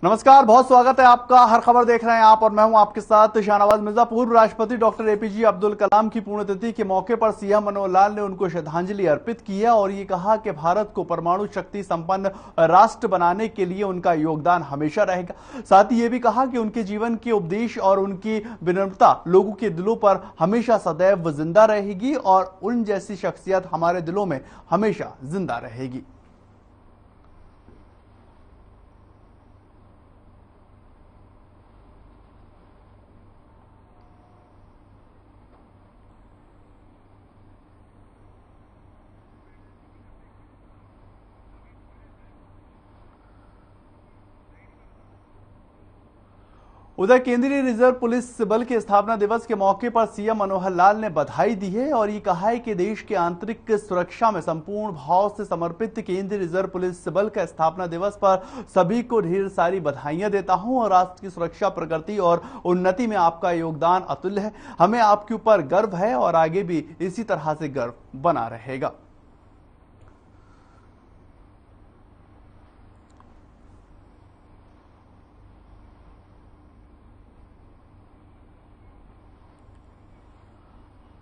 नमस्कार, बहुत स्वागत है आपका। हर खबर देख रहे हैं आप और मैं हूं आपके साथ शाहनवाज मिर्जा। पूर्व राष्ट्रपति डॉक्टर एपीजे अब्दुल कलाम की पुण्यतिथि के मौके पर सीएम मनोहर लाल ने उनको श्रद्धांजलि अर्पित की है और ये कहा कि भारत को परमाणु शक्ति संपन्न राष्ट्र बनाने के लिए उनका योगदान हमेशा रहेगा। साथ ही ये भी कहा कि उनके जीवन के उपदेश और उनकी विनम्रता लोगों के दिलों पर हमेशा सदैव जिंदा रहेगी और उन जैसी शख्सियत हमारे दिलों में हमेशा जिंदा रहेगी। उधर केंद्रीय रिजर्व पुलिस बल के स्थापना दिवस के मौके पर सीएम मनोहर लाल ने बधाई दी है और ये कहा है कि देश के आंतरिक सुरक्षा में संपूर्ण भाव से समर्पित केंद्रीय रिजर्व पुलिस बल का स्थापना दिवस पर सभी को ढेर सारी बधाइयां देता हूं और राष्ट्र की सुरक्षा, प्रगति और उन्नति में आपका योगदान अतुल्य है। हमें आपके ऊपर गर्व है और आगे भी इसी तरह से गर्व बना रहेगा।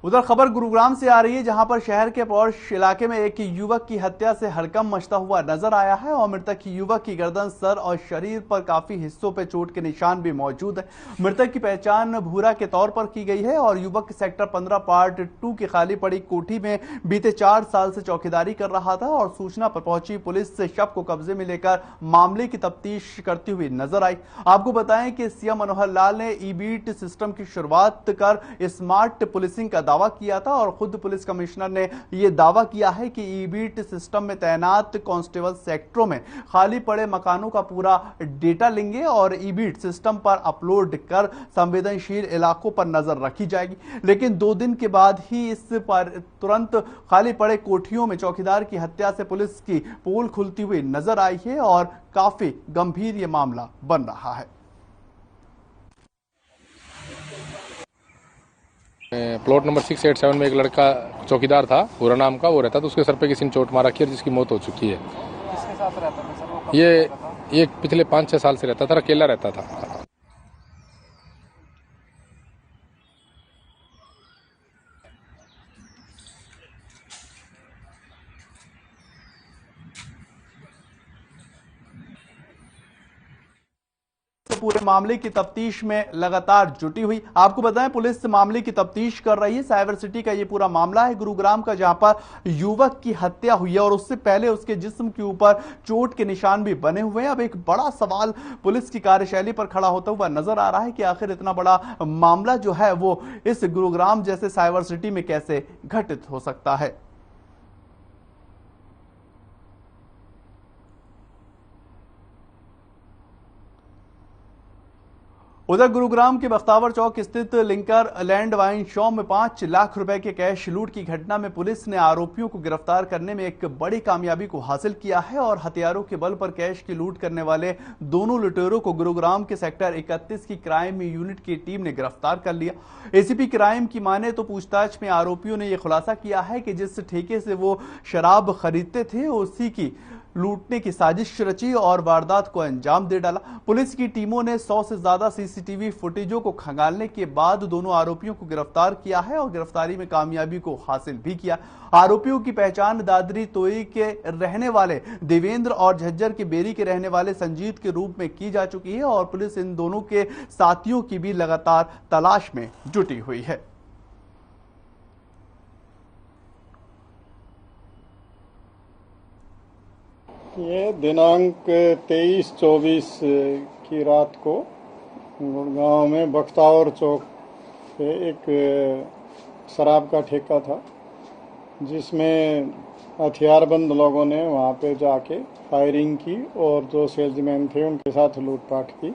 उधर खबर गुरुग्राम से आ रही है, जहां पर शहर के पौष इलाके में एक युवक की हत्या से हड़कंप मचता हुआ नजर आया है और मृतक युवक की गर्दन, सर और शरीर पर काफी हिस्सों पर चोट के निशान भी मौजूद है। मृतक की पहचान भूरा के तौर पर की गई है और युवक सेक्टर 15 पार्ट 2 की खाली पड़ी कोठी में बीते 4 साल से चौकीदारी कर रहा था और सूचना पर पहुंची पुलिस से शव को कब्जे में लेकर मामले की तफ्तीश करती हुई नजर आई। आपको बताएं कि सीएम मनोहर लाल ने ई-बीट सिस्टम की शुरुआत कर स्मार्ट पुलिसिंग का दावा किया था और खुद पुलिस कमिश्नर ने यह दावा किया है कि ई-बीट सिस्टम में तैनात कांस्टेबल सेक्टरों में खाली पड़े मकानों का पूरा डेटा लेंगे और ई-बीट सिस्टम पर अपलोड कर संवेदनशील इलाकों पर नजर रखी जाएगी। लेकिन 2 दिन के बाद ही इस पर तुरंत खाली पड़े कोठियों में चौकीदार की हत्या से पुलिस की पोल खुलती हुई नजर आई है और काफी गंभीर यह मामला बन रहा है। प्लॉट नंबर 687 में एक लड़का चौकीदार था, पूरा नाम का, वो रहता था। उसके सर पे किसी ने चोट मार रखी है जिसकी मौत हो चुकी है। किसके साथ रहता था सर? वो ये पिछले 5-6 साल से रहता था, अकेला रहता था। पूरे मामले की तफ्तीश में लगातार जुटी हुई। आपको बताएं, पुलिस मामले की तफ्तीश कर रही है। साइबर सिटी का ये पूरा मामला है गुरुग्राम का, जहां पर युवक की हत्या हुई है और उससे पहले उसके जिस्म के ऊपर चोट के निशान भी बने हुए हैं। अब एक बड़ा सवाल पुलिस की कार्यशैली पर खड़ा होता हुआ नजर आ रहा है कि आखिर इतना बड़ा मामला जो है वो इस गुरुग्राम जैसे साइबर सिटी में कैसे घटित हो सकता है। उधर गुरुग्राम के बख्तावर चौक स्थित लिंकर लैंड वाइन शॉप में 5 लाख रुपए के कैश लूट की घटना में पुलिस ने आरोपियों को गिरफ्तार करने में एक बड़ी कामयाबी को हासिल किया है और हथियारों के बल पर कैश की लूट करने वाले दोनों लुटेरों को गुरुग्राम के सेक्टर 31 की क्राइम यूनिट की टीम ने गिरफ्तार कर लिया। एसीपी क्राइम की माने तो पूछताछ में आरोपियों ने यह खुलासा किया है कि जिस ठेके से वो शराब खरीदते थे उसी की लूटने की साजिश रची और वारदात को अंजाम दे डाला। पुलिस की टीमों ने 100 से ज्यादा सीसीटीवी फुटेजों को खंगालने के बाद दोनों आरोपियों को गिरफ्तार किया है और गिरफ्तारी में कामयाबी को हासिल भी किया। आरोपियों की पहचान दादरी तोई के रहने वाले देवेंद्र और झज्जर के बेरी के रहने वाले संजीत के रूप में की जा चुकी है और पुलिस इन दोनों के साथियों की भी लगातार तलाश में जुटी हुई है। ये दिनांक 23-24 की रात को गुड़गांव में बख्तावर चौक पे एक शराब का ठेका था, जिसमें हथियारबंद लोगों ने वहाँ पे जाके फायरिंग की और जो सेल्समैन थे उनके साथ लूटपाट की,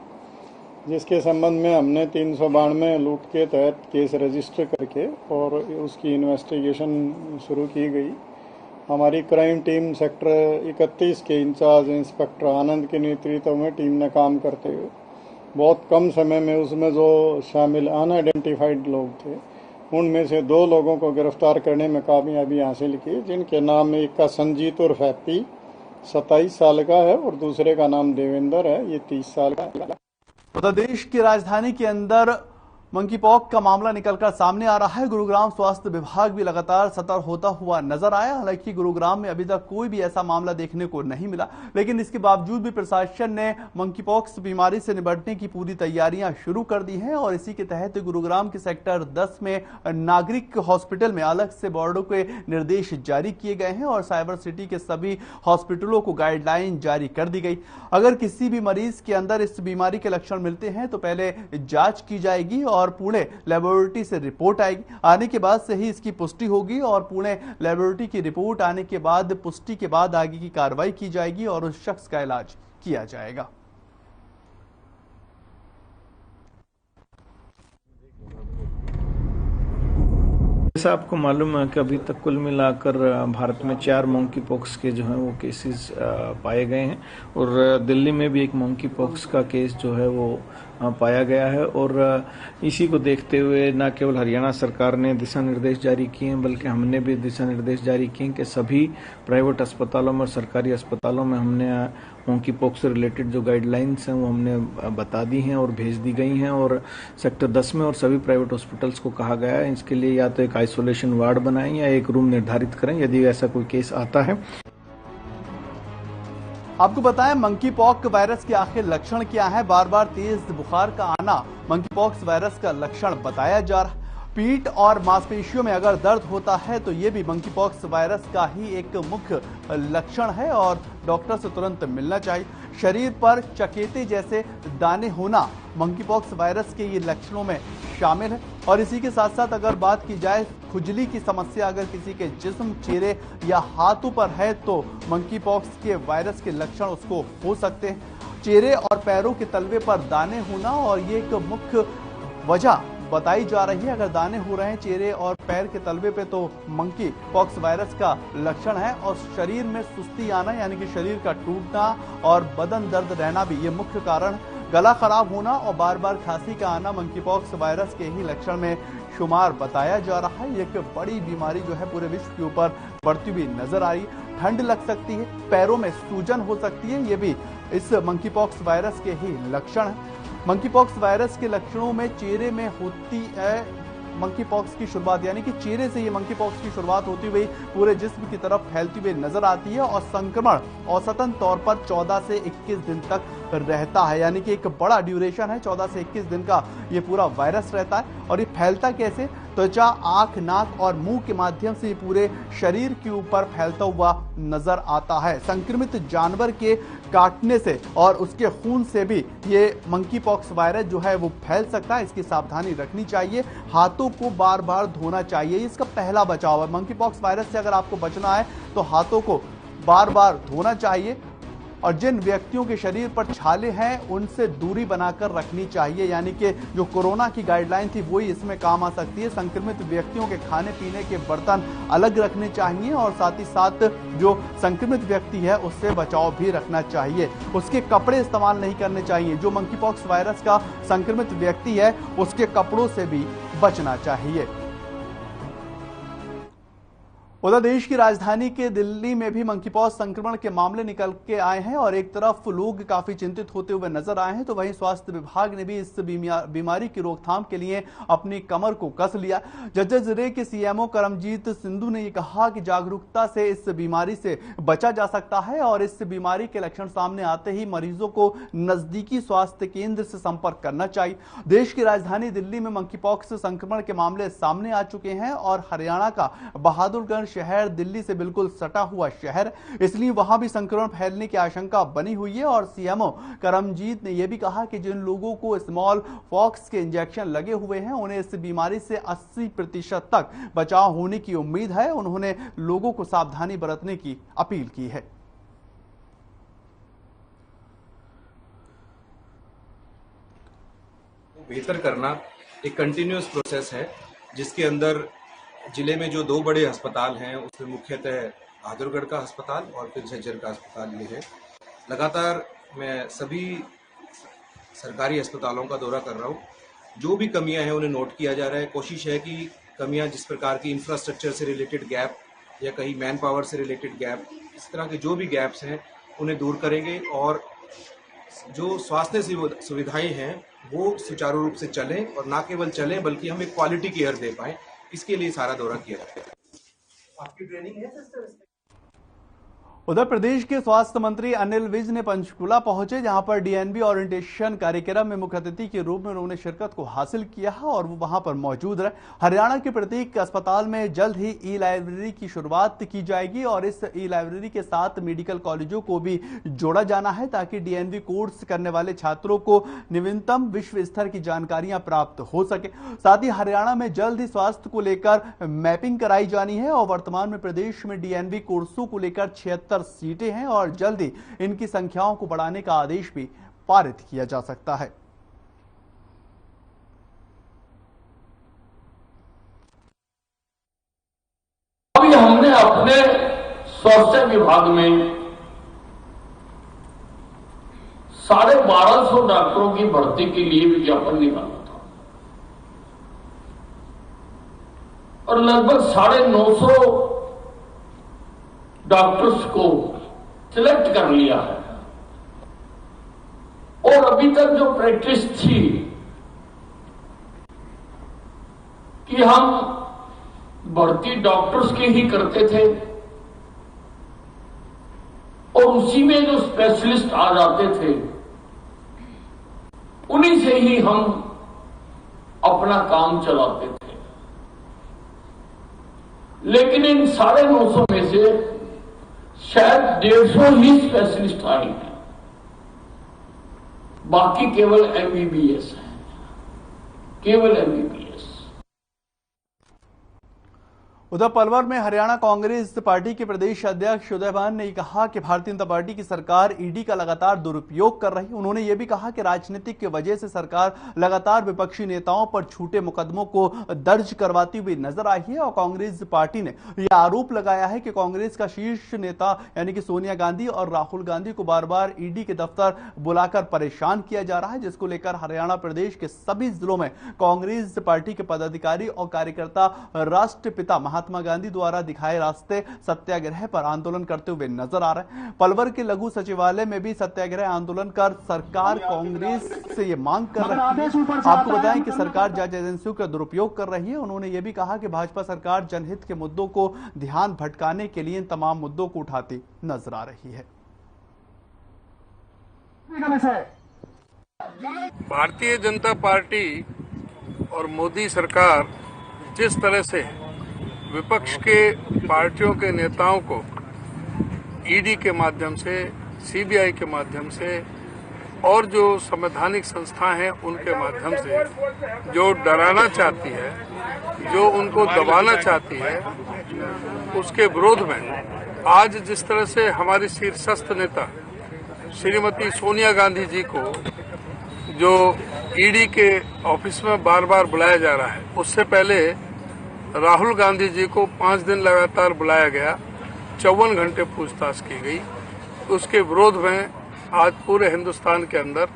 जिसके संबंध में हमने 392 लूट के तहत केस रजिस्टर करके और उसकी इन्वेस्टिगेशन शुरू की गई। हमारी क्राइम टीम सेक्टर 31 के इंचार्ज इंस्पेक्टर आनंद के नेतृत्व में टीम ने काम करते हुए बहुत कम समय में उसमें जो शामिल अनआइडेंटिफाइड लोग थे उनमें से 2 लोगों को गिरफ्तार करने में कामयाबी हासिल की, जिनके नाम एक का संजीत उर्फ हैप्पी, 27 साल का है और दूसरे का नाम देवेंद्र है, ये 30 साल का है। उत्तर प्रदेश की राजधानी के अंदर मंकी पॉक्स का मामला निकलकर सामने आ रहा है। गुरुग्राम स्वास्थ्य विभाग भी लगातार सतर्क होता हुआ नजर आया। हालांकि गुरुग्राम में अभी तक कोई भी ऐसा मामला देखने को नहीं मिला, लेकिन इसके बावजूद भी प्रशासन ने मंकी पॉक्स बीमारी से निपटने की पूरी तैयारियां शुरू कर दी हैं और इसी के तहत गुरुग्राम के सेक्टर 10 में नागरिक हॉस्पिटल में अलग से वार्डों के निर्देश जारी किए गए हैं और साइबर सिटी के सभी हॉस्पिटलों को गाइडलाइन जारी कर दी गई। अगर किसी भी मरीज के अंदर इस बीमारी के लक्षण मिलते हैं तो पहले जांच की जाएगी और पुणे लेबोरेटरी से रिपोर्ट आएगी। आने के बाद से ही इसकी पुष्टि होगी और पुणे लेबोरेटरी की रिपोर्ट आने के बाद पुष्टि के बाद आगे की कार्रवाई की जाएगी और उस शख्स का इलाज किया जाएगा। जैसा आपको मालूम है कि अभी तक कुल मिलाकर भारत में 4 मंकी पॉक्स के जो हैं वो केसेस पाए गए हैं और दिल्ली में भी एक मंकी पॉक्स का केस जो है वो पाया गया है। और इसी को देखते हुए न केवल हरियाणा सरकार ने दिशा निर्देश जारी किए हैं, बल्कि हमने भी दिशा निर्देश जारी किए हैं कि सभी प्राइवेट अस्पतालों में और सरकारी अस्पतालों में हमने मंकी पॉक्स से रिलेटेड जो गाइडलाइंस हैं वो हमने बता दी हैं और भेज दी गई हैं। और सेक्टर 10 में और सभी प्राइवेट हॉस्पिटल्स को कहा गया है इसके लिए या तो एक आइसोलेशन वार्ड बनाएं या एक रूम निर्धारित करें यदि ऐसा कोई केस आता है। आपको बताएं मंकी पॉक्स वायरस के आखिर लक्षण क्या है। बार बार तेज बुखार का आना मंकी पॉक्स वायरस का लक्षण बताया जा रहा है। पीठ और मांसपेशियों में अगर दर्द होता है तो ये भी मंकी पॉक्स वायरस का ही एक मुख्य लक्षण है और डॉक्टर से तुरंत मिलना चाहिए। शरीर पर चकेते जैसे दाने होना मंकी पॉक्स वायरस के ये लक्षणों में शामिल है। और इसी के साथ साथ अगर बात की जाए खुजली की समस्या अगर किसी के जिस्म, चेहरे या हाथों पर है तो मंकी पॉक्स के वायरस के लक्षण उसको हो सकते हैं। चेहरे और पैरों के तलवे पर दाने होना और ये एक मुख्य वजह बताई जा रही है। अगर दाने हो रहे हैं चेहरे और पैर के तलवे पे तो मंकी पॉक्स वायरस का लक्षण है। और शरीर में सुस्ती आना यानी कि शरीर का टूटना और बदन दर्द रहना भी ये मुख्य कारण। गला खराब होना और बार बार खांसी का आना मंकी पॉक्स वायरस के ही लक्षण में शुमार बताया जा रहा है। एक बड़ी बीमारी जो है पूरे विश्व के ऊपर बढ़ती हुई नजर आ रही है। ठंड लग सकती है, पैरों में सूजन हो सकती है, ये भी इस मंकी पॉक्स वायरस के ही लक्षण है। मंकी पॉक्स वायरस के लक्षणों में चेहरे में होती है मंकी पॉक्स की शुरुआत, यानी कि चेहरे से ये मंकी पॉक्स की शुरुआत होती हुई पूरे जिस्म की तरफ फैलती हुई नजर आती है और संक्रमण औसतन तौर पर 14 से 21 दिन तक रहता है। यानी कि एक बड़ा ड्यूरेशन है, 14 से 21 दिन का ये पूरा वायरस रहता है। और ये फैलता कैसे? त्वचा, आंख, नाक और मुंह के माध्यम से पूरे शरीर के ऊपर फैलता हुआ नजर आता है। संक्रमित जानवर के काटने से और उसके खून से भी ये मंकी पॉक्स वायरस जो है वो फैल सकता है। इसकी सावधानी रखनी चाहिए। हाथों को बार बार धोना चाहिए, इसका पहला बचाव है। मंकी पॉक्स वायरस से अगर आपको बचना है तो हाथों को बार बार धोना चाहिए और जिन व्यक्तियों के शरीर पर छाले हैं उनसे दूरी बनाकर रखनी चाहिए। यानी कि जो कोरोना की गाइडलाइन थी वही इसमें काम आ सकती है। संक्रमित व्यक्तियों के खाने पीने के बर्तन अलग रखने चाहिए और साथ ही साथ जो संक्रमित व्यक्ति है उससे बचाव भी रखना चाहिए। उसके कपड़े इस्तेमाल नहीं करने चाहिए। जो मंकी पॉक्स वायरस का संक्रमित व्यक्ति है उसके कपड़ों से भी बचना चाहिए। उधर देश की राजधानी के दिल्ली में भी मंकी पॉक्स संक्रमण के मामले निकल के आए हैं और एक तरफ लोग काफी चिंतित होते हुए नजर आए हैं तो वहीं स्वास्थ्य विभाग ने भी इस बीमारी की रोकथाम के लिए अपनी कमर को कस लिया। झज्जर जिले के सीएमओ करमजीत सिंधु ने कहा कि जागरूकता से इस बीमारी से बचा जा सकता है और इस बीमारी के लक्षण सामने आते ही मरीजों को नजदीकी स्वास्थ्य केंद्र से संपर्क करना चाहिए। देश की राजधानी दिल्ली में मंकी पॉक्स संक्रमण के मामले सामने आ चुके हैं और हरियाणा का बहादुरगढ़ शहर दिल्ली से बिल्कुल सटा हुआ शहर, इसलिए वहां भी संक्रमण फैलने की आशंका बनी हुई है। और सीएमओ करमजीत ने यह भी कहा कि जिन लोगों को स्मॉल पॉक्स के इंजेक्शन लगे हुए हैं उन्हें इस बीमारी से 80% तक बचाव होने की उम्मीद है। उन्होंने लोगों को सावधानी बरतने की अपील की है। बेहतर करना एक कंटिन्यूअस प्रोसेस है जिसके अंदर जिले में जो 2 बड़े अस्पताल हैं उसमें मुख्यतः बहादुरगढ़ का अस्पताल और फिर झज्जर का अस्पताल ये है। लगातार मैं सभी सरकारी अस्पतालों का दौरा कर रहा हूँ। जो भी कमियां हैं उन्हें नोट किया जा रहा है। कोशिश है कि कमियां जिस प्रकार की इंफ्रास्ट्रक्चर से रिलेटेड गैप या कहीं मैन पावर से रिलेटेड गैप, इस तरह के जो भी गैप्स हैं उन्हें दूर करेंगे और जो स्वास्थ्य सुविधाएं हैं वो सुचारू रूप से चलें और ना केवल चलें बल्कि हम एक क्वालिटी केयर दे पाएं, इसके लिए सारा दौरा किया जाता है। आपकी ट्रेनिंग है सिस्टर? उधर प्रदेश के स्वास्थ्य मंत्री अनिल विज ने पंचकुला पहुंचे, जहां पर डीएनबी ओरिएंटेशन कार्यक्रम में मुख्य अतिथि के रूप में उन्होंने शिरकत को हासिल किया है और वो वहां पर मौजूद रहे। हरियाणा के प्रत्येक अस्पताल में जल्द ही ई लाइब्रेरी की शुरुआत की जाएगी और इस ई लाइब्रेरी के साथ मेडिकल कॉलेजों को भी जोड़ा जाना है ताकि डीएनबी कोर्स करने वाले छात्रों को नवीनतम विश्व स्तर की जानकारियां प्राप्त हो सके। साथ ही हरियाणा में जल्द ही स्वास्थ्य को लेकर मैपिंग कराई जानी है और वर्तमान में प्रदेश में डीएनबी कोर्सों को लेकर 76 सीटें हैं और जल्द ही इनकी संख्याओं को बढ़ाने का आदेश भी पारित किया जा सकता है। अभी हमने अपने स्वास्थ्य विभाग में 1250 डॉक्टरों की भर्ती के लिए विज्ञापन निकाला था और लगभग 950 डॉक्टर्स को सिलेक्ट कर लिया है और अभी तक जो प्रैक्टिस थी कि हम भर्ती डॉक्टर्स की ही करते थे और उसी में जो स्पेशलिस्ट आ जाते थे उन्हीं से ही हम अपना काम चलाते थे, लेकिन इन 950 में से शायद 150 ही स्पेशलिस्ट आए हैं, बाकी केवल एमबीबीएस है, केवल एमबीबीएस। उधर पलवल में हरियाणा कांग्रेस पार्टी के प्रदेश अध्यक्ष उदयभान ने कहा कि भारतीय जनता पार्टी की सरकार ईडी का लगातार दुरुपयोग कर रही है। उन्होंने ये भी कहा कि राजनीतिक की वजह से सरकार लगातार विपक्षी नेताओं पर झूठे मुकदमों को दर्ज करवाती हुई नजर आई है और कांग्रेस पार्टी ने यह आरोप लगाया है कि कांग्रेस का शीर्ष नेता यानी कि सोनिया गांधी और राहुल गांधी को बार बार ईडी के दफ्तर बुलाकर परेशान किया जा रहा है, जिसको लेकर हरियाणा प्रदेश के सभी जिलों में कांग्रेस पार्टी के पदाधिकारी और कार्यकर्ता राष्ट्रपिता महात्मा गांधी द्वारा दिखाए रास्ते सत्याग्रह पर आंदोलन करते हुए नजर आ रहे हैं। पलवल के लघु सचिवालय में भी सत्याग्रह आंदोलन कर सरकार कांग्रेस से ये मांग कर रही है। आपको बताएं कि सरकार जांच एजेंसियों का दुरुपयोग कर रही है। उन्होंने ये भी कहा कि भाजपा सरकार जनहित के मुद्दों को ध्यान भटकाने के लिए इन तमाम मुद्दों को उठाती नजर आ रही है। भारतीय जनता पार्टी और मोदी सरकार जिस तरह से विपक्ष के पार्टियों के नेताओं को ईडी के माध्यम से, सीबीआई के माध्यम से और जो संवैधानिक संस्थाएं हैं उनके माध्यम से जो डराना चाहती है, जो उनको दबाना चाहती है, उसके विरोध में आज जिस तरह से हमारी शीर्षस्थ नेता श्रीमती सोनिया गांधी जी को जो ईडी के ऑफिस में बार बार बुलाया जा रहा है, उससे पहले राहुल गांधी जी को 5 दिन लगातार बुलाया गया, 54 घंटे पूछताछ की गई। उसके विरोध में आज पूरे हिंदुस्तान के अंदर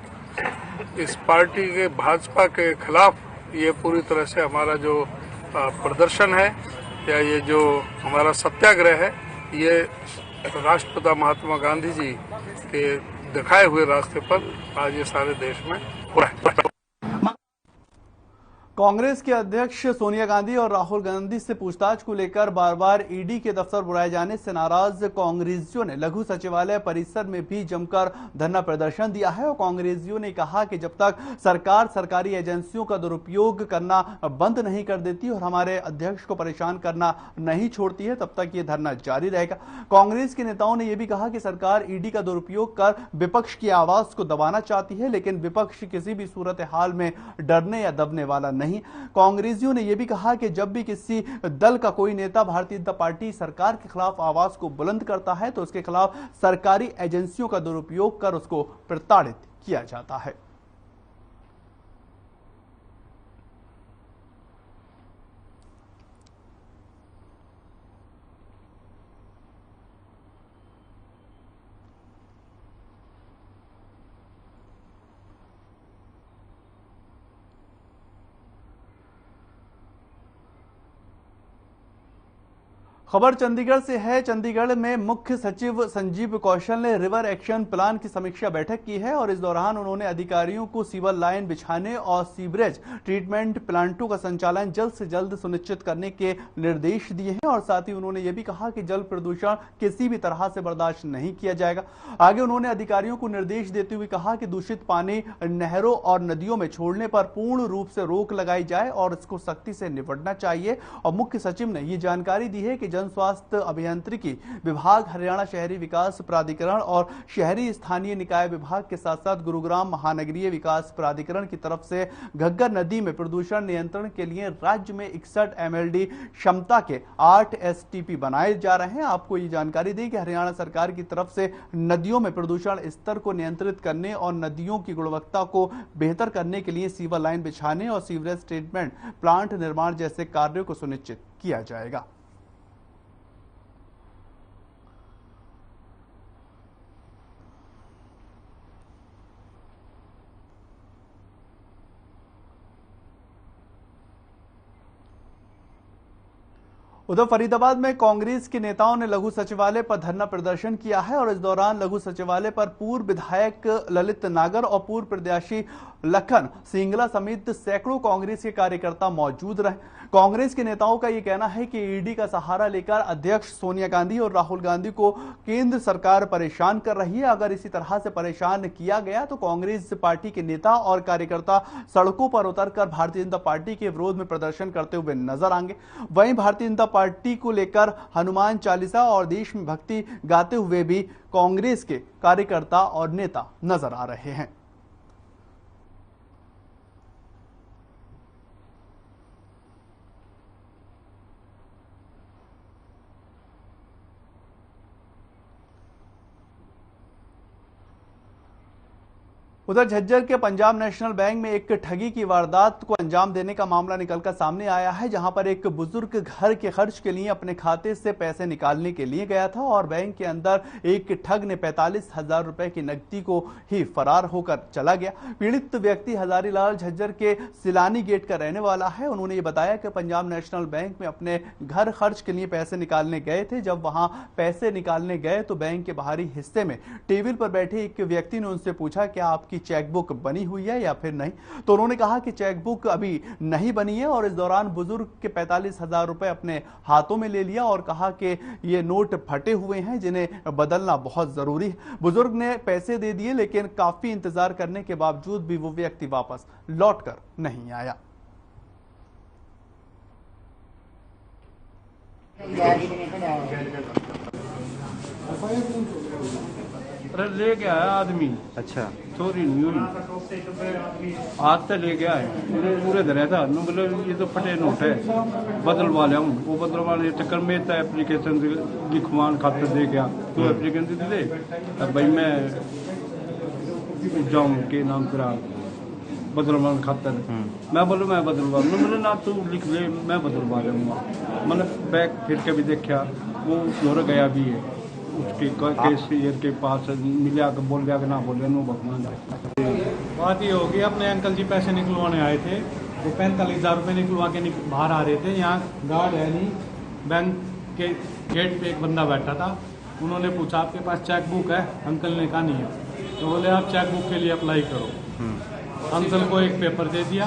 इस पार्टी के भाजपा के खिलाफ ये पूरी तरह से हमारा जो प्रदर्शन है या ये जो हमारा सत्याग्रह है, ये राष्ट्रपिता महात्मा गांधी जी के दिखाए हुए रास्ते पर आज ये सारे देश में हो रहा है। कांग्रेस के अध्यक्ष सोनिया गांधी और राहुल गांधी से पूछताछ को लेकर बार बार ईडी के दफ्तर बुलाए जाने से नाराज कांग्रेसियों ने लघु सचिवालय परिसर में भी जमकर धरना प्रदर्शन दिया है और कांग्रेसियों ने कहा कि जब तक सरकार सरकारी एजेंसियों का दुरुपयोग करना बंद नहीं कर देती और हमारे अध्यक्ष को परेशान करना नहीं छोड़ती है, तब तक ये धरना जारी रहेगा। कांग्रेस के नेताओं ने यह भी कहा कि सरकार ईडी का दुरुपयोग कर विपक्ष की आवाज को दबाना चाहती है, लेकिन विपक्ष किसी भी सूरत हाल में डरने या दबने वाला नहीं। कांग्रेसियों ने यह भी कहा कि जब भी किसी दल का कोई नेता भारतीय जनता पार्टी सरकार के खिलाफ आवाज को बुलंद करता है तो उसके खिलाफ सरकारी एजेंसियों का दुरुपयोग कर उसको प्रताड़ित किया जाता है। खबर चंडीगढ़ से है। चंडीगढ़ में मुख्य सचिव संजीव कौशल ने रिवर एक्शन प्लान की समीक्षा बैठक की है और इस दौरान उन्होंने अधिकारियों को सीवर लाइन बिछाने और सीवरेज ट्रीटमेंट प्लांटों का संचालन जल्द से जल्द सुनिश्चित करने के निर्देश दिए हैं और साथ ही उन्होंने ये भी कहा कि जल प्रदूषण किसी भी तरह से बर्दाश्त नहीं किया जाएगा। आगे उन्होंने अधिकारियों को निर्देश देते हुए कहा कि दूषित पानी नहरों और नदियों में छोड़ने पर पूर्ण रूप से रोक लगाई जाए और इसको सख्ती से निपटना चाहिए। और मुख्य सचिव ने ये जानकारी दी है कि जन स्वास्थ्य अभियांत्रिकी विभाग, हरियाणा शहरी विकास प्राधिकरण और शहरी स्थानीय निकाय विभाग के साथ साथ गुरुग्राम महानगरीय विकास प्राधिकरण की तरफ से घग्गर नदी में प्रदूषण नियंत्रण के लिए राज्य में 61 MLD क्षमता के 8 STP बनाए जा रहे हैं। आपको ये जानकारी दी कि हरियाणा सरकार की तरफ से नदियों में प्रदूषण स्तर को नियंत्रित करने और नदियों की गुणवत्ता को बेहतर करने के लिए सीवर लाइन बिछाने और सीवरेज ट्रीटमेंट प्लांट निर्माण जैसे कार्यों को सुनिश्चित किया जाएगा। उधर फरीदाबाद में कांग्रेस के नेताओं ने लघु सचिवालय पर धरना प्रदर्शन किया है और इस दौरान लघु सचिवालय पर पूर्व विधायक ललित नागर और पूर्व प्रत्याशी लखन सिंगला समेत सैकड़ों कांग्रेस के कार्यकर्ता मौजूद रहे। कांग्रेस के नेताओं का यह कहना है कि ईडी का सहारा लेकर अध्यक्ष सोनिया गांधी और राहुल गांधी को केंद्र सरकार परेशान कर रही है। अगर इसी तरह से परेशान किया गया तो कांग्रेस पार्टी के नेता और कार्यकर्ता सड़कों पर उतरकर भारतीय जनता पार्टी के विरोध में प्रदर्शन करते हुए नजर आएंगे। वहीं भारतीय जनता पार्टी को लेकर हनुमान चालीसा और देश में भक्ति गाते हुए भी कांग्रेस के कार्यकर्ता और नेता नजर आ रहे हैं। उधर झज्जर के पंजाब नेशनल बैंक में एक ठगी की वारदात को अंजाम देने का मामला निकलकर सामने आया है, जहां पर एक बुजुर्ग घर के खर्च के लिए अपने खाते से पैसे निकालने के लिए गया था और बैंक के अंदर एक ठग ने 45,000 रुपए की नकदी को ही फरार होकर चला गया। पीड़ित व्यक्ति हजारीलाल झज्जर के सिलानी गेट का रहने वाला है। उन्होंने ये बताया कि पंजाब नेशनल बैंक में अपने घर खर्च के लिए पैसे निकालने गए थे। जब वहां पैसे निकालने गए तो बैंक के बाहरी हिस्से में टेबल पर बैठे एक व्यक्ति ने उनसे पूछा कि आपकी चेकबुक बनी हुई है या फिर नहीं। तो उन्होंने कहा कि चेकबुक अभी नहीं बनी है और इस दौरान बुजुर्ग के 45,000 रुपए अपने हाथों में ले लिया और कहा कि ये नोट फटे हुए हैं जिन्हें बदलना बहुत जरूरी है। बुजुर्ग ने पैसे दे दिए लेकिन काफी इंतजार करने के बावजूद भी वो व्यक्ति वापस लौटकर नहीं आया। ले गया है आदमी। अच्छा, चोरी नहीं हुई, आज तक ले गया है पूरे धरे था। बोले ये तो फटे नोट है, बदलवा लिया हूँ। वो बदलवाने चक्कर में एप्लीकेशन लिखवान खातर दे गया। तो एप्लीकेशन दे अब भाई मैं जाऊँ के नाम तेरा बदलवान खातर। मैं बोलूँ मैं बदलवा, बोले ना तू लिख ले मैं बदलवा लूँगा। मैंने बैग फिर के भी देखा वो जोर गया भी है। उसके कैशियर के पास मिला के बोल गया कि ना बोले नो भगवान। बात ये होगी, अपने अंकल जी पैसे निकलवाने आए थे, वो 45,000 रुपये निकलवा के बाहर आ रहे थे। यहाँ गार्ड है नहीं, बैंक के गेट पे एक बंदा बैठा था। उन्होंने पूछा आपके पास चेकबुक है? अंकल ने कहा नहीं है। तो बोले आप चेकबुक के लिए अप्लाई करो। अंकल को एक पेपर दे दिया।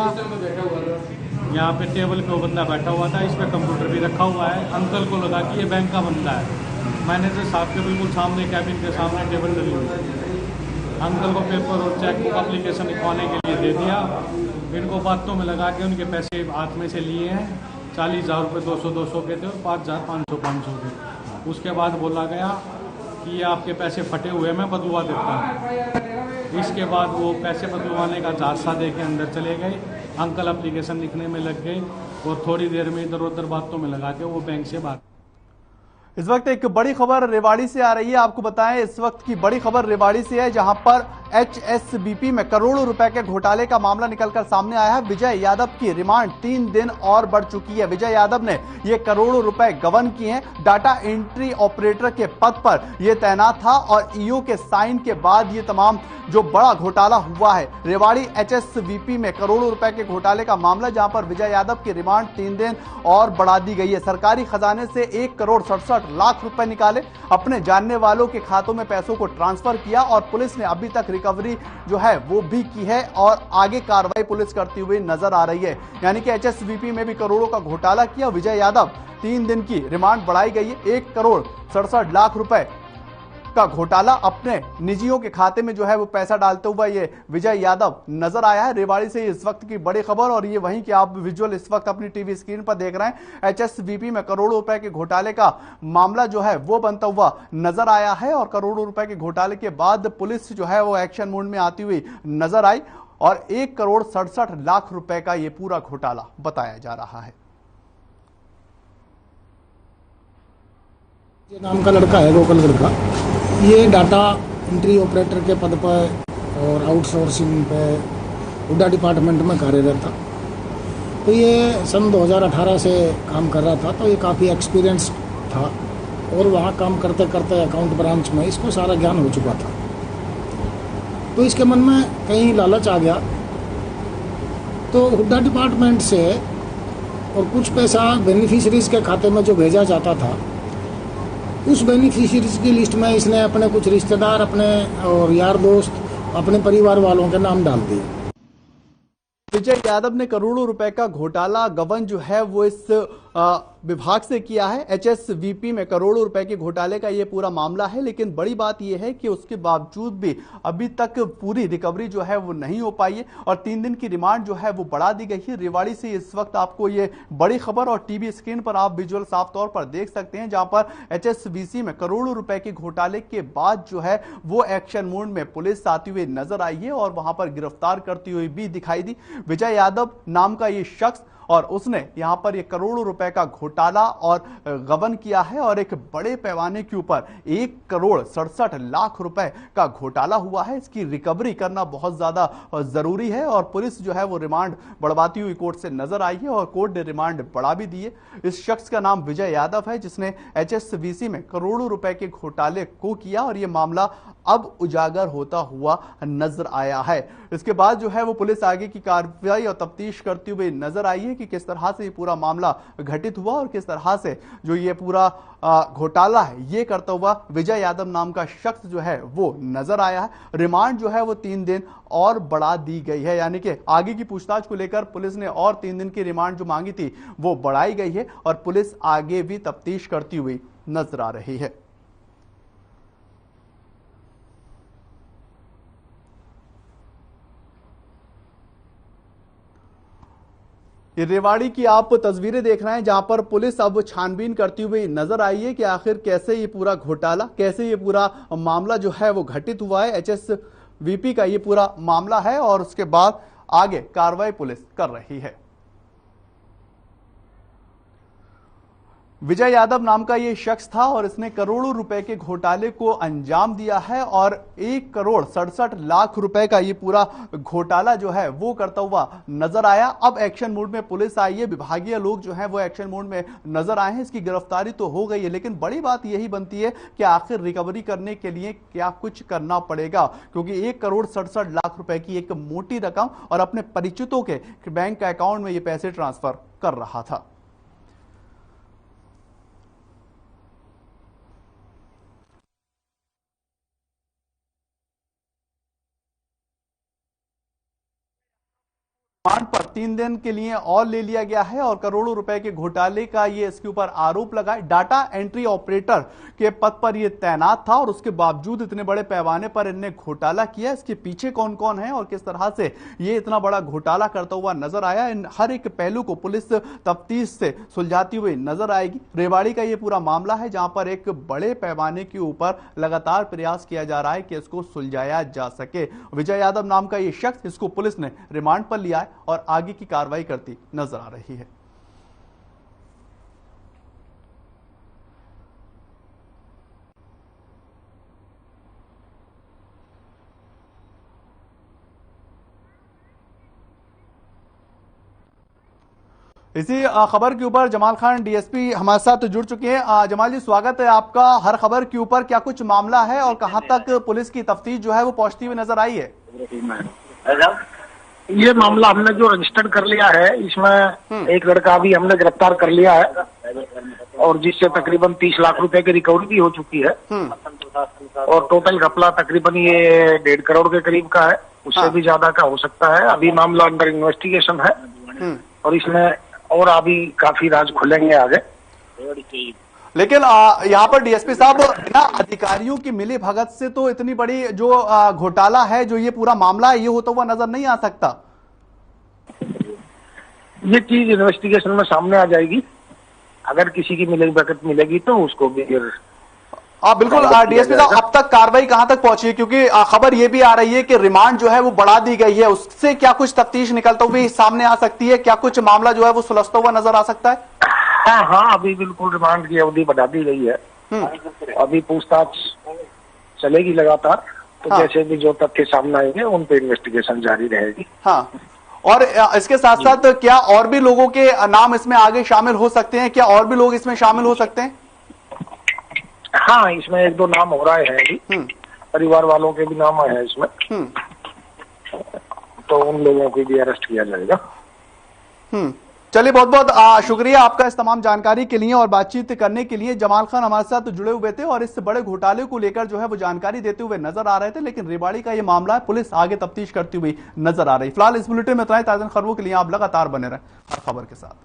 यहाँ पे टेबल पे वो बंदा बैठा हुआ था, इस पर कंप्यूटर भी रखा हुआ है। अंकल को लगा कि ये बैंक का बंदा है। मैनेजर साहब के बिल्कुल सामने कैबिन के सामने टेबल डली हुई थी। अंकल को पेपर और चेकबुक एप्लीकेशन लिखवाने के लिए दे दिया। इनको बातों में लगा के उनके पैसे हाथ में से लिए हैं। 40,000 रुपये 200 के थे और 5,000 500 के। उसके बाद बोला गया कि ये आपके पैसे फटे हुए मैं बदलवा देता हूँ। इसके बाद वो पैसे बदलवाने का झांसा दे के अंदर चले गए। अंकल एप्लीकेशन लिखने में लग गए और थोड़ी देर में इधर उधर बातों में लगा के वो बैंक से बात। इस वक्त एक बड़ी खबर रेवाड़ी से आ रही है। आपको बताएं इस वक्त की बड़ी खबर रेवाड़ी से है, जहां पर HSBP में करोड़ों रुपए के घोटाले का मामला निकलकर सामने आया है। विजय यादव की रिमांड 3 दिन और बढ़ चुकी है। विजय यादव ने ये करोड़ों रुपए गबन किए हैं। डाटा एंट्री ऑपरेटर के पद पर यह तैनात था और ईओ के साइन के बाद ये तमाम जो बड़ा घोटाला हुआ है। रेवाड़ी HSBP में करोड़ों रुपए के घोटाले का मामला, जहां पर विजय यादव की रिमांड 3 दिन और बढ़ा दी गई है। सरकारी खजाने से 1,67,00,000 रुपए निकाले, अपने जानने वालों के खातों में पैसों को ट्रांसफर किया और पुलिस ने अभी तक रिकवरी जो है वो भी की है और आगे कार्रवाई पुलिस करती हुई नजर आ रही है। यानी कि HSBP में भी करोड़ों का घोटाला किया। विजय यादव 3 दिन की रिमांड बढ़ाई गई है। 1,67,00,000 रुपए का घोटाला अपने निजियों के खाते में जो है वो पैसा डालते हुआ ये विजय यादव नजर आया है। रेवाड़ी से इस वक्त की बड़ी खबर, और ये वहीं की आप विजुअल इस वक्त अपनी टीवी स्क्रीन पर देख रहे हैं। HSBP में करोड़ों रुपए के घोटाले का मामला जो है वो बनता हुआ नजर आया है और करोड़ों रुपए के घोटाले के बाद पुलिस जो है वो एक्शन मोड में आती हुई नजर आई और 1,67,00,000 रुपए का ये पूरा घोटाला बताया जा रहा है। नाम का लड़का है, लोकल लड़का, ये डाटा एंट्री ऑपरेटर के पद पर और आउटसोर्सिंग पे हुड्डा डिपार्टमेंट में कार्यरत था। तो ये सन 2018 से काम कर रहा था, तो ये काफ़ी एक्सपीरियंस था और वहाँ काम करते करते अकाउंट ब्रांच में इसको सारा ज्ञान हो चुका था। तो इसके मन में कहीं लालच आ गया, तो हुड्डा डिपार्टमेंट से और कुछ पैसा बेनिफिशरीज के खाते में जो भेजा जाता था, उस बेनिफिशियरीज की लिस्ट में इसने अपने कुछ रिश्तेदार, अपने और यार दोस्त, अपने परिवार वालों के नाम डाल दिए। विजय यादव ने करोड़ों रुपए का घोटाला गबन जो है वो इस विभाग से किया है। HSBP में करोड़ों रुपए के घोटाले का ये पूरा मामला है, लेकिन बड़ी बात यह है कि उसके बावजूद भी अभी तक पूरी रिकवरी जो है वो नहीं हो पाई है और 3 दिन की रिमांड जो है वो बढ़ा दी गई है। रेवाड़ी से इस वक्त आपको ये बड़ी खबर और टीवी स्क्रीन पर आप विजुअल साफ तौर पर देख सकते हैं, जहां पर HSBC में करोड़ों रुपए के घोटाले के बाद जो है वो एक्शन मोड में पुलिस आती हुई नजर आई है और वहां पर गिरफ्तार करती हुई भी दिखाई दी। विजय यादव नाम का ये शख्स, और उसने यहां पर ये करोड़ों रुपए का घोटाला और गबन किया है और एक बड़े पैमाने के ऊपर 1,67,00,000 रुपए का घोटाला हुआ है। इसकी रिकवरी करना बहुत ज्यादा जरूरी है और पुलिस जो है वो रिमांड बढ़वाती हुई कोर्ट से नजर आई है और कोर्ट ने रिमांड बढ़ा भी दी है। इस शख्स का नाम विजय यादव है, जिसने HSBC में करोड़ों रुपए के घोटाले को किया और यह मामला अब उजागर होता हुआ नजर आया है। इसके बाद जो है वो पुलिस आगे की कार्रवाई और तफ्तीश करती हुई नजर आई है कि किस तरह से ये पूरा मामला घटित हुआ और किस तरह से जो ये पूरा घोटाला है ये करता हुआ विजय यादव नाम का शख्स जो है वो नजर आया है। रिमांड जो है वो 3 दिन और बढ़ा दी गई है, यानी कि आगे की पूछताछ को लेकर पुलिस ने और 3 दिन की रिमांड जो मांगी थी वो बढ़ाई गई है और पुलिस आगे भी तफ्तीश करती हुई नजर आ रही है। ये रेवाड़ी की आप तस्वीरें देख रहे हैं, जहां पर पुलिस अब छानबीन करती हुई नजर आई है कि आखिर कैसे ये पूरा घोटाला, कैसे ये पूरा मामला जो है वो घटित हुआ है। HSBP का ये पूरा मामला है और उसके बाद आगे कार्रवाई पुलिस कर रही है। विजय यादव नाम का ये शख्स था और इसने करोड़ों रुपए के घोटाले को अंजाम दिया है और 1,67,00,000 रुपए का ये पूरा घोटाला जो है वो करता हुआ नजर आया। अब एक्शन मोड में पुलिस आई है, विभागीय लोग जो हैं वो एक्शन मोड में नजर आए हैं। इसकी गिरफ्तारी तो हो गई है, लेकिन बड़ी बात यही बनती है कि आखिर रिकवरी करने के लिए क्या कुछ करना पड़ेगा, क्योंकि 1,67,00,000 रुपए की एक मोटी रकम और अपने परिचितों के बैंक अकाउंट में ये पैसे ट्रांसफर कर रहा था। रिमांड पर 3 दिन के लिए और ले लिया गया है और करोड़ों रुपए के घोटाले का ये इसके ऊपर आरोप लगा। डाटा एंट्री ऑपरेटर के पद पर ये तैनात था और उसके बावजूद इतने बड़े पैमाने पर इनने घोटाला किया। इसके पीछे कौन कौन है और किस तरह से ये इतना बड़ा घोटाला करता हुआ नजर आया, इन हर एक पहलू को पुलिस तफ्तीश से सुलझाती हुई नजर आएगी। रेवाड़ी का ये पूरा मामला है, जहां पर एक बड़े पैमाने के ऊपर लगातार प्रयास किया जा रहा है कि इसको सुलझाया जा सके। विजय यादव नाम का ये शख्स, इसको पुलिस ने रिमांड पर लिया है और आगे की कार्रवाई करती नजर आ रही है। इसी खबर के ऊपर जमाल खान डीएसपी हमारे साथ जुड़ चुके हैं। जमाल जी, स्वागत है आपका। हर खबर के ऊपर क्या कुछ मामला है और कहां तक पुलिस की तफ्तीश जो है वो पहुंचती हुई नजर आई है? ये मामला हमने जो रजिस्टर्ड कर लिया है, इसमें एक लड़का भी हमने गिरफ्तार कर लिया है और जिससे तकरीबन 30 लाख रुपए की रिकवरी भी हो चुकी है और टोटल घपला तकरीबन ये 1.5 करोड़ के करीब का है, उससे भी ज्यादा का हो सकता है। अभी मामला अंडर इन्वेस्टिगेशन है और इसमें और अभी काफी राज खुलेंगे आगे। लेकिन यहाँ पर डीएसपी साहब, बिना अधिकारियों की मिली भगत से तो इतनी बड़ी जो घोटाला है, जो ये पूरा मामला है, ये होता हुआ नजर नहीं आ सकता। ये चीज इन्वेस्टिगेशन में सामने आ जाएगी। अगर किसी की मिली भगत मिलेगी तो उसको भी बिल्कुल। डीएसपी साहब, अब तक कार्रवाई कहां तक पहुंची है? क्योंकि खबर ये भी आ रही है कि रिमांड जो है वो बढ़ा दी गई है, उससे क्या कुछ तफ्तीश निकलता हुआ सामने आ सकती है? क्या कुछ मामला जो है वो सुलझता हुआ नजर आ सकता है? हाँ, अभी बिल्कुल रिमांड की अवधि बढ़ा दी गई है। अभी पूछताछ चलेगी लगातार, तो जैसे भी जो तथ्य सामने आएंगे उन पे इन्वेस्टिगेशन जारी रहेगी। हाँ, और इसके साथ साथ क्या और भी लोगों के नाम इसमें आगे शामिल हो सकते हैं? क्या और भी लोग इसमें शामिल हो सकते हैं? हाँ, इसमें 1-2 नाम हो रहे हैं अभी, परिवार वालों के भी नाम आए हैं इसमें, तो उन लोगों को भी अरेस्ट किया जाएगा। चलिए, बहुत बहुत शुक्रिया आपका इस तमाम जानकारी के लिए और बातचीत करने के लिए। जमाल खान हमारे साथ जुड़े हुए थे और इस बड़े घोटाले को लेकर जो है वो जानकारी देते हुए नजर आ रहे थे। लेकिन रेवाड़ी का ये मामला है, पुलिस आगे तफ्तीश करती हुई नजर आ रही। फिलहाल इस बुलेटिन में इतना ही। ताज़ा खबरों के लिए आप लगातार बने रहें हर खबर के साथ।